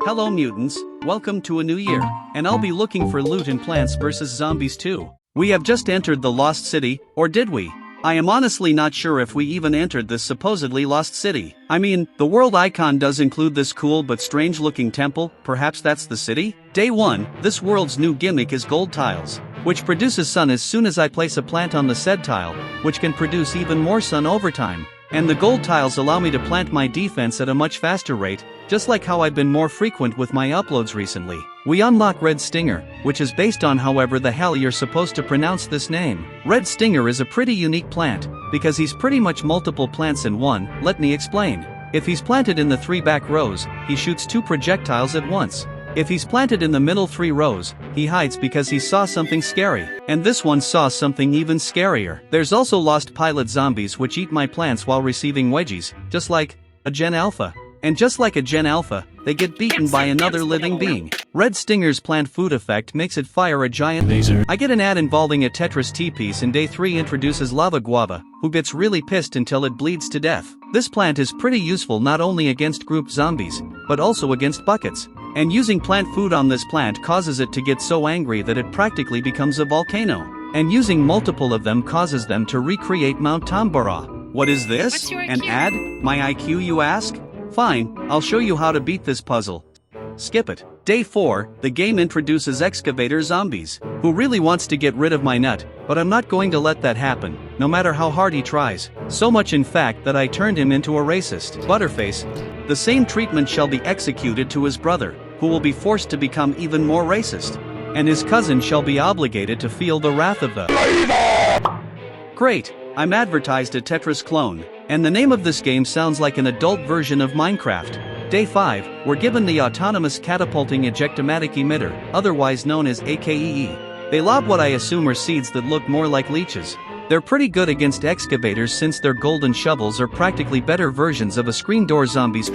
Hello mutants, welcome to a new year, and I'll be looking for loot in Plants vs Zombies 2. We have just entered the Lost City, or did we? I am honestly not sure if we even entered this supposedly lost city. I mean, the world icon does include this cool but strange looking temple, perhaps that's the city? Day 1, this world's new gimmick is gold tiles, which produces sun as soon as I place a plant on the said tile, which can produce even more sun over time. And the gold tiles allow me to plant my defense at a much faster rate, just like how I've been more frequent with my uploads recently. We unlock Red Stinger, which is based on however the hell you're supposed to pronounce this name. Red Stinger is a pretty unique plant, because he's pretty much multiple plants in one. Let me explain. If he's planted in the 3 back rows, he shoots 2 projectiles at once. If he's planted in the middle 3 rows, he hides because he saw something scary. And this one saw something even scarier. There's also lost pilot zombies which eat my plants while receiving wedgies, just like a Gen Alpha. And just like a Gen Alpha, they get beaten by another living being. Red Stinger's plant food effect makes it fire a giant laser. I get an ad involving a Tetris T-piece and Day 3 introduces Lava Guava, who gets really pissed until it bleeds to death. This plant is pretty useful not only against group zombies, but also against buckets. And using plant food on this plant causes it to get so angry that it practically becomes a volcano. And using multiple of them causes them to recreate Mount Tambora. What is this? An ad? My IQ, you ask? Fine, I'll show you how to beat this puzzle. Skip it. Day 4, the game introduces excavator zombies. Who really wants to get rid of my nut, but I'm not going to let that happen, no matter how hard he tries. So much in fact that I turned him into a racist. Butterface. The same treatment shall be executed to his brother, who will be forced to become even more racist. And his cousin shall be obligated to feel the wrath of the Great, I'm advertised a Tetris clone. And the name of this game sounds like an adult version of Minecraft. Day 5, we're given the autonomous catapulting ejectomatic emitter, otherwise known as AKEE. They lob what I assume are seeds that look more like leeches. They're pretty good against excavators since their golden shovels are practically better versions of a screen door zombies.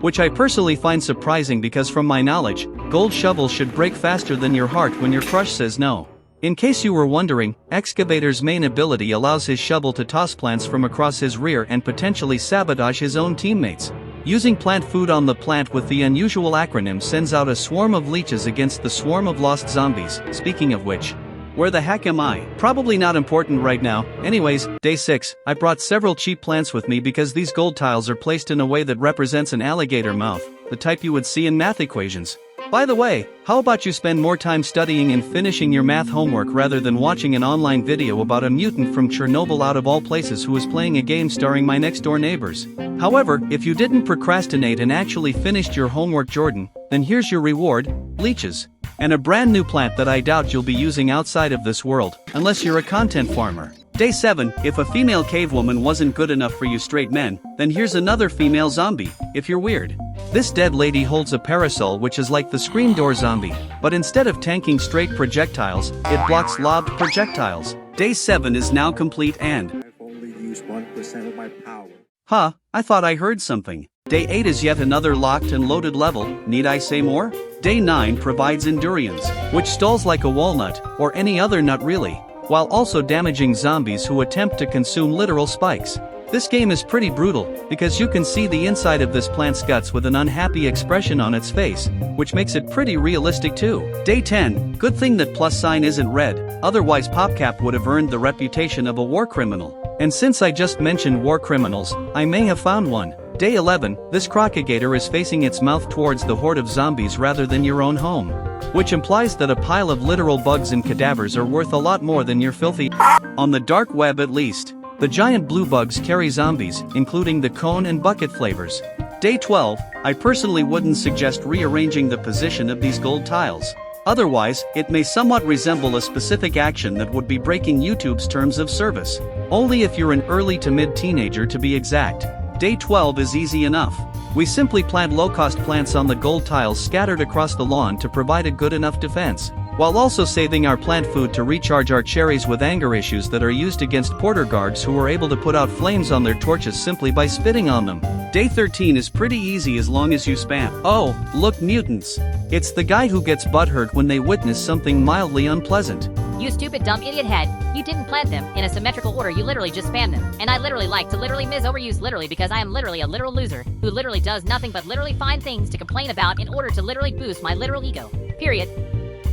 Which I personally find surprising because from my knowledge, gold shovels should break faster than your heart when your crush says no. In case you were wondering, Excavator's main ability allows his shovel to toss plants from across his rear and potentially sabotage his own teammates. Using plant food on the plant with the unusual acronym sends out a swarm of leeches against the swarm of lost zombies. Speaking of which, where the heck am I? Probably not important right now. Anyways, day 6, I brought several cheap plants with me because these gold tiles are placed in a way that represents an alligator mouth, the type you would see in math equations. By the way, how about you spend more time studying and finishing your math homework rather than watching an online video about a mutant from Chernobyl out of all places who is playing a game starring my next door neighbors. However, if you didn't procrastinate and actually finished your homework, Jordan, then here's your reward, leeches. And a brand new plant that I doubt you'll be using outside of this world, unless you're a content farmer. Day 7, if a female cavewoman wasn't good enough for you straight men, then here's another female zombie, if you're weird. This dead lady holds a parasol which is like the screen door zombie, but instead of tanking straight projectiles, it blocks lobbed projectiles. Day 7 is now complete and I've only used 1% of my power. Huh, I thought I heard something. Day 8 is yet another locked and loaded level, need I say more? Day 9 provides endurance, which stalls like a walnut, or any other nut really, while also damaging zombies who attempt to consume literal spikes. This game is pretty brutal, because you can see the inside of this plant's guts with an unhappy expression on its face, which makes it pretty realistic too. Day 10, good thing that plus sign isn't red, otherwise PopCap would have earned the reputation of a war criminal. And since I just mentioned war criminals, I may have found one. Day 11, this crocagator is facing its mouth towards the horde of zombies rather than your own home. Which implies that a pile of literal bugs and cadavers are worth a lot more than your filthy on the dark web at least. The giant blue bugs carry zombies, including the cone and bucket flavors. Day 12, I personally wouldn't suggest rearranging the position of these gold tiles. Otherwise, it may somewhat resemble a specific action that would be breaking YouTube's terms of service. Only if you're an early to mid-teenager to be exact. Day 12 is easy enough. We simply plant low-cost plants on the gold tiles scattered across the lawn to provide a good enough defense, while also saving our plant food to recharge our cherries with anger issues that are used against porter guards who are able to put out flames on their torches simply by spitting on them. Day 13 is pretty easy as long as you spam. Oh, look mutants. It's the guy who gets butthurt when they witness something mildly unpleasant. You stupid dumb idiot head, you didn't plant them in a symmetrical order, you literally just spam them. And I literally like to literally overuse literally because I am literally a literal loser who literally does nothing but literally find things to complain about in order to literally boost my literal ego. Period.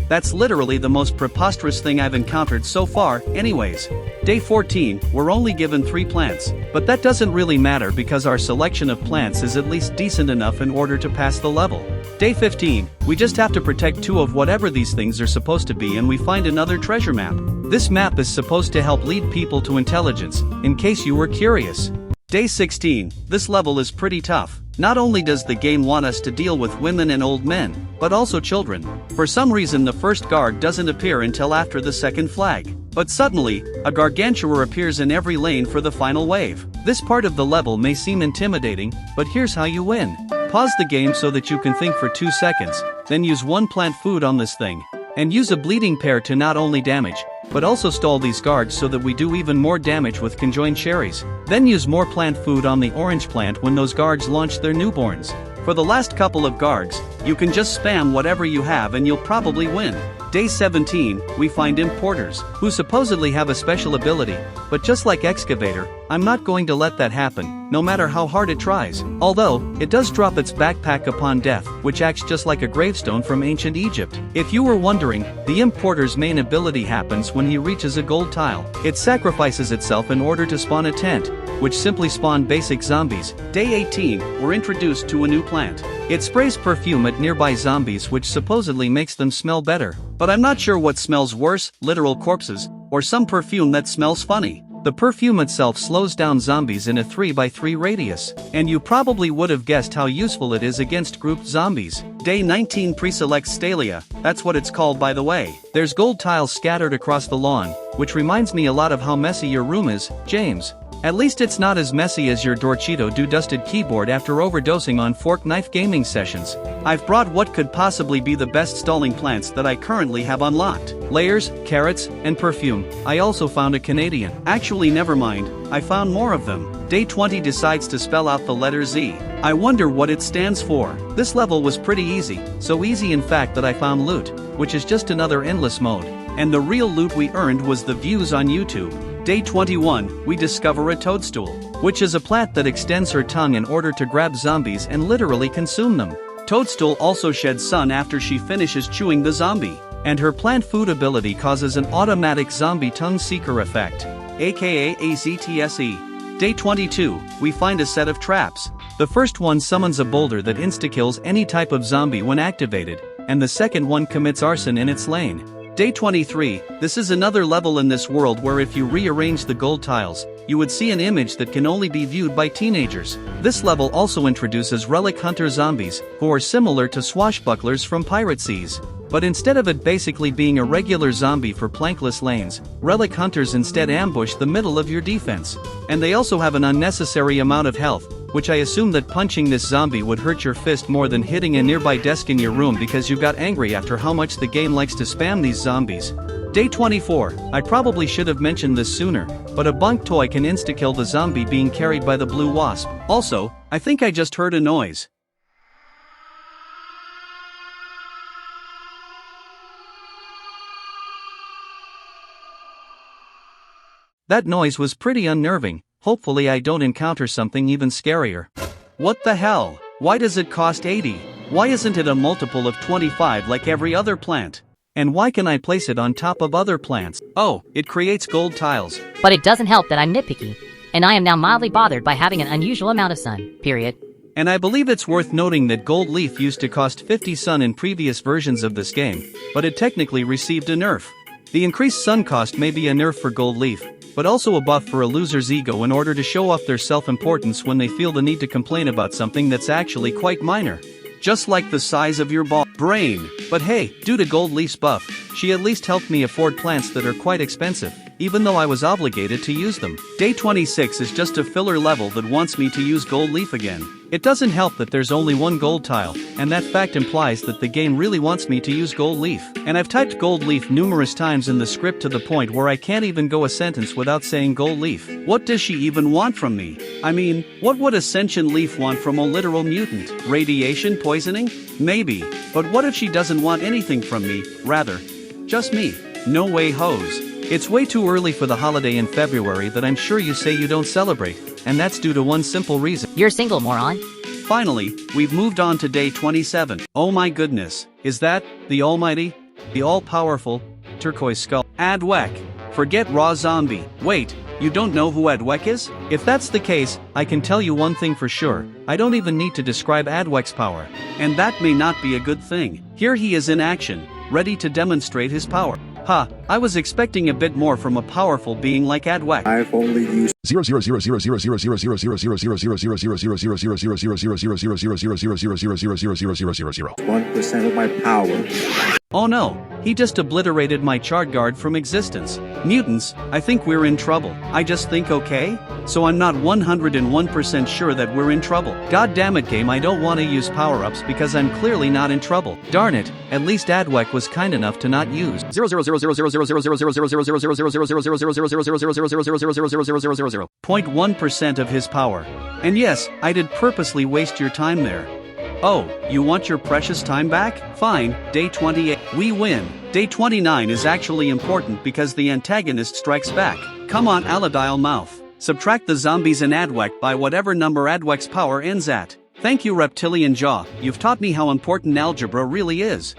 That's literally the most preposterous thing I've encountered so far. Anyways, day 14, we're only given 3 plants, but that doesn't really matter because our selection of plants is at least decent enough in order to pass the level. Day 15, we just have to protect 2 of whatever these things are supposed to be, and we find another treasure map. This map is supposed to help lead people to intelligence, in case you were curious. Day 16, this level is pretty tough. Not only does the game want us to deal with women and old men, but also children. For some reason the first guard doesn't appear until after the second flag. But suddenly, a gargantua appears in every lane for the final wave. This part of the level may seem intimidating, but here's how you win. Pause the game so that you can think for 2 seconds, then use 1 plant food on this thing. And use a bleeding pear to not only damage, but also stall these guards so that we do even more damage with conjoined cherries. Then use more plant food on the orange plant when those guards launch their newborns. For the last couple of guards, you can just spam whatever you have and you'll probably win. Day 17, we find importers, who supposedly have a special ability, but just like Excavator, I'm not going to let that happen, no matter how hard it tries. Although, it does drop its backpack upon death, which acts just like a gravestone from ancient Egypt. If you were wondering, the importer's main ability happens when he reaches a gold tile. It sacrifices itself in order to spawn a tent, which simply spawn basic zombies. Day 18, we're introduced to a new plant. It sprays perfume at nearby zombies, which supposedly makes them smell better. But I'm not sure what smells worse, literal corpses, or some perfume that smells funny. The perfume itself slows down zombies in a 3x3 radius, and you probably would have guessed how useful it is against grouped zombies. Day 19 pre-selects Stalia, that's what it's called by the way. There's gold tiles scattered across the lawn, which reminds me a lot of how messy your room is, James. At least it's not as messy as your Dorchito dusted keyboard after overdosing on fork knife gaming sessions. I've brought what could possibly be the best stalling plants that I currently have unlocked. Layers, carrots, and perfume. I also found a Canadian. Actually never mind, I found more of them. Day 20 decides to spell out the letter Z. I wonder what it stands for. This level was pretty easy, so easy in fact that I found loot, which is just another endless mode. And the real loot we earned was the views on YouTube. Day 21, we discover a toadstool, which is a plant that extends her tongue in order to grab zombies and literally consume them. Toadstool also sheds sun after she finishes chewing the zombie, and her plant food ability causes an automatic zombie tongue seeker effect, aka AZTSE. Day 22, we find a set of traps. The first one summons a boulder that insta-kills any type of zombie when activated, and the second one commits arson in its lane. Day 23, this is another level in this world where if you rearrange the gold tiles, you would see an image that can only be viewed by teenagers. This level also introduces relic hunter zombies, who are similar to swashbucklers from Pirate Seas. But instead of it basically being a regular zombie for plankless lanes, relic hunters instead ambush the middle of your defense. And they also have an unnecessary amount of health, which I assume that punching this zombie would hurt your fist more than hitting a nearby desk in your room because you got angry after how much the game likes to spam these zombies. Day 24, I probably should have mentioned this sooner, but a bunk toy can insta-kill the zombie being carried by the blue wasp. Also, I think I just heard a noise. That noise was pretty unnerving. Hopefully I don't encounter something even scarier. What the hell? Why does it cost 80? Why isn't it a multiple of 25 like every other plant? And why can I place it on top of other plants? Oh, it creates gold tiles. But it doesn't help that I'm nitpicky, and I am now mildly bothered by having an unusual amount of sun, period. And I believe it's worth noting that gold leaf used to cost 50 sun in previous versions of this game, but it technically received a nerf. The increased sun cost may be a nerf for gold leaf, but also a buff for a loser's ego in order to show off their self-importance when they feel the need to complain about something that's actually quite minor. Just like the size of your brain. But hey, due to gold leaf's buff, she at least helped me afford plants that are quite expensive, even though I was obligated to use them. Day 26 is just a filler level that wants me to use gold leaf again. It doesn't help that there's only one gold tile, and that fact implies that the game really wants me to use gold leaf. And I've typed gold leaf numerous times in the script to the point where I can't even go a sentence without saying gold leaf. What does she even want from me? I mean, what would Ascension Leaf want from a literal mutant? Radiation poisoning? Maybe. But what if she doesn't want anything from me, rather, just me? No way, hose. It's way too early for the holiday in February that I'm sure you say you don't celebrate, and that's due to one simple reason. You're single, moron. Finally, we've moved on to day 27. Oh my goodness, is that the almighty, the all-powerful, turquoise skull? Adwek. Forget raw zombie. Wait, you don't know who Adwek is? If that's the case, I can tell you one thing for sure. I don't even need to describe Adwek's power. And that may not be a good thing. Here he is in action, ready to demonstrate his power. Ha, I was expecting a bit more from a powerful being like Adwek. I've only used 1% of my power. Oh no, he just obliterated my chart guard from existence. Mutants, I think we're in trouble. I just think okay? So I'm not 101% sure that we're in trouble. God damn it game, I don't want to use power-ups because I'm clearly not in trouble. Darn it, at least Adwek was kind enough to not use 0.1% of his power. And yes, I did purposely waste your time there. Oh, you want your precious time back? Fine, day 28. We win. Day 29 is actually important because the antagonist strikes back. Come on, Aladile Mouth. Subtract the zombies and Adwek by whatever number Adwek's power ends at. Thank you, Reptilian Jaw. You've taught me how important algebra really is.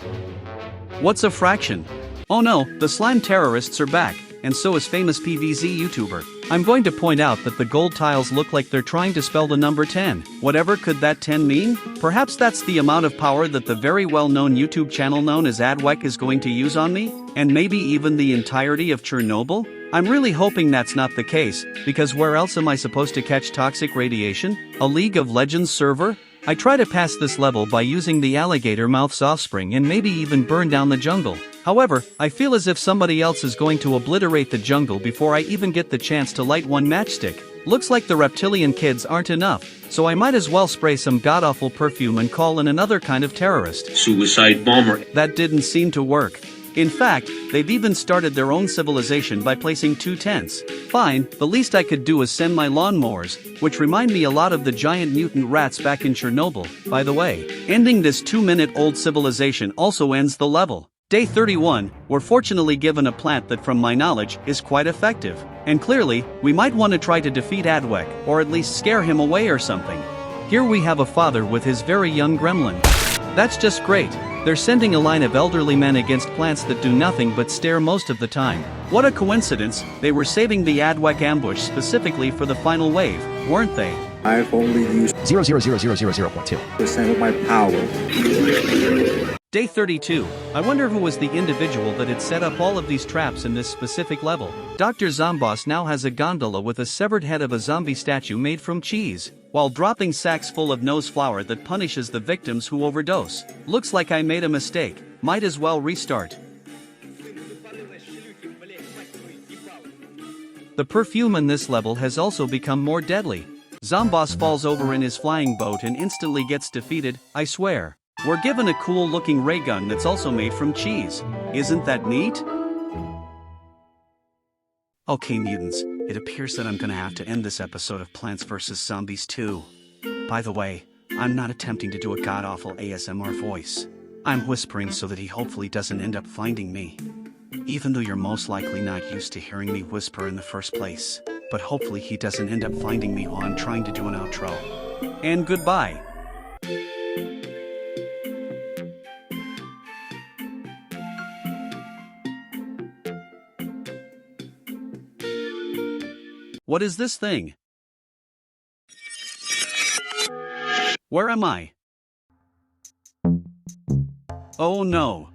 What's a fraction? Oh no, the slime terrorists are back, and so is famous PVZ YouTuber. I'm going to point out that the gold tiles look like they're trying to spell the number 10. Whatever could that 10 mean? Perhaps that's the amount of power that the very well-known YouTube channel known as Adwek is going to use on me? And maybe even the entirety of Chernobyl? I'm really hoping that's not the case, because where else am I supposed to catch toxic radiation? A League of Legends server? I try to pass this level by using the alligator mouth's offspring and maybe even burn down the jungle. However, I feel as if somebody else is going to obliterate the jungle before I even get the chance to light one matchstick. Looks like the reptilian kids aren't enough, so I might as well spray some god-awful perfume and call in another kind of terrorist. Suicide bomber. That didn't seem to work. In fact, they've even started their own civilization by placing 2 tents. Fine, the least I could do is send my lawnmowers, which remind me a lot of the giant mutant rats back in Chernobyl, by the way. Ending this 2-minute-old civilization also ends the level. Day 31, we're fortunately given a plant that from my knowledge is quite effective. And clearly, we might want to try to defeat Adwek, or at least scare him away or something. Here we have a father with his very young gremlin. That's just great. They're sending a line of elderly men against plants that do nothing but stare most of the time. What a coincidence, they were saving the Adwek ambush specifically for the final wave, weren't they? I've only used 0.000.2% of my power. Day 32. I wonder who was the individual that had set up all of these traps in this specific level. Dr. Zomboss now has a gondola with a severed head of a zombie statue made from cheese, while dropping sacks full of nose flour that punishes the victims who overdose. Looks like I made a mistake. Might as well restart. The perfume in this level has also become more deadly. Zomboss falls over in his flying boat and instantly gets defeated, I swear. We're given a cool-looking ray gun that's also made from cheese. Isn't that neat? Okay, mutants, it appears that I'm gonna have to end this episode of Plants vs. Zombies 2. By the way, I'm not attempting to do a god-awful ASMR voice. I'm whispering so that he hopefully doesn't end up finding me. Even though you're most likely not used to hearing me whisper in the first place. But hopefully he doesn't end up finding me while I'm trying to do an outro. And goodbye. What is this thing? Where am I? Oh no.